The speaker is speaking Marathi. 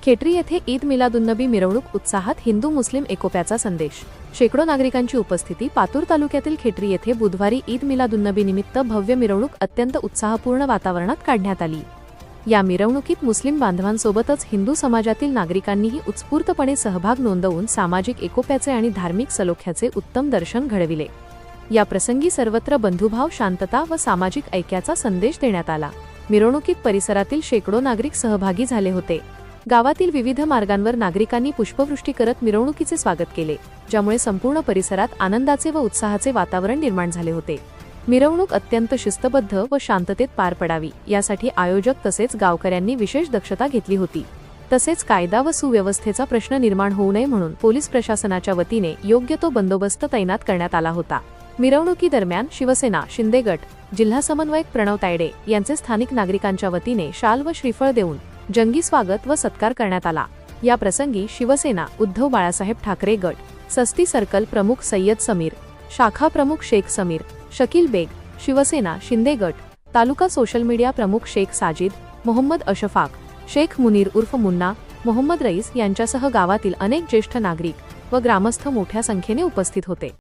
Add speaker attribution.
Speaker 1: खेटरी येथे ईद मिलादुन्नबी मिरवणूक उत्साहात हिंदू मुस्लिम एकोप्याचा संदेश। शेकडो नागरिकांची उपस्थिती। पातूर तालुक्यातील खेटरी येथे बुधवारी ईद मिलादुन्नबी निमित्त भव्य मिरवणूक अत्यंत उत्साहपूर्ण वातावरणात काढण्यात आली। या मिरवणुकीत मुस्लिम बांधवांसोबतच हिंदू समाजातील नागरिकांनीही उत्स्फूर्तपणे सहभाग नोंदवून सामाजिक एकोप्याचे आणि धार्मिक सलोख्याचे उत्तम दर्शन घडविले। या प्रसंगी सर्वत्र बंधुभाव, शांतता व सामाजिक ऐक्याचा संदेश देण्यात आला। मिरवणुकीत परिसरातील शेकडो नागरिक सहभागी झाले होते। गावातील विविध मार्गांवर नागरिकांनी पुष्पवृष्टी करत मिरवणुकीचे स्वागत केले, ज्यामुळे संपूर्ण परिसरात आनंदाचे व उत्साहाचे वातावरण निर्माण झाले होते। मिरवणूक अत्यंत शिस्तबद्ध व शांततेत पार पडावी यासाठी आयोजक तसेच गावकऱ्यांनी विशेष दक्षता घेतली होती। तसेच कायदा व सुव्यवस्थेचा प्रश्न निर्माण होऊ नये म्हणून पोलीस प्रशासनाच्या वतीने योग्य तो बंदोबस्त तैनात करण्यात आला होता। मिरवणुकीदरम्यान शिवसेना शिंदे गट जिल्हा समन्वयक प्रणव तायडे यांचे स्थानिक नागरिकांच्या वतीने शाल व श्रीफळ देऊन जंगी स्वागत व सत्कार करण्यात आला। या प्रसंगी शिवसेना उद्धव बाळासाहेब ठाकरे गट, सस्ती सर्कल प्रमुख सय्यद समीर, शाखा प्रमुख शेख समीर, शकील बेग, शिवसेना शिंदे गट, तालुका सोशल मीडिया प्रमुख शेख साजिद, मोहम्मद अशफाक, शेख मुनीर उर्फ मुन्ना, मोहम्मद रईस यांच्यासह गावातील अनेक ज्येष्ठ नागरिक व ग्रामस्थ मोठ्या संख्येने उपस्थित होते।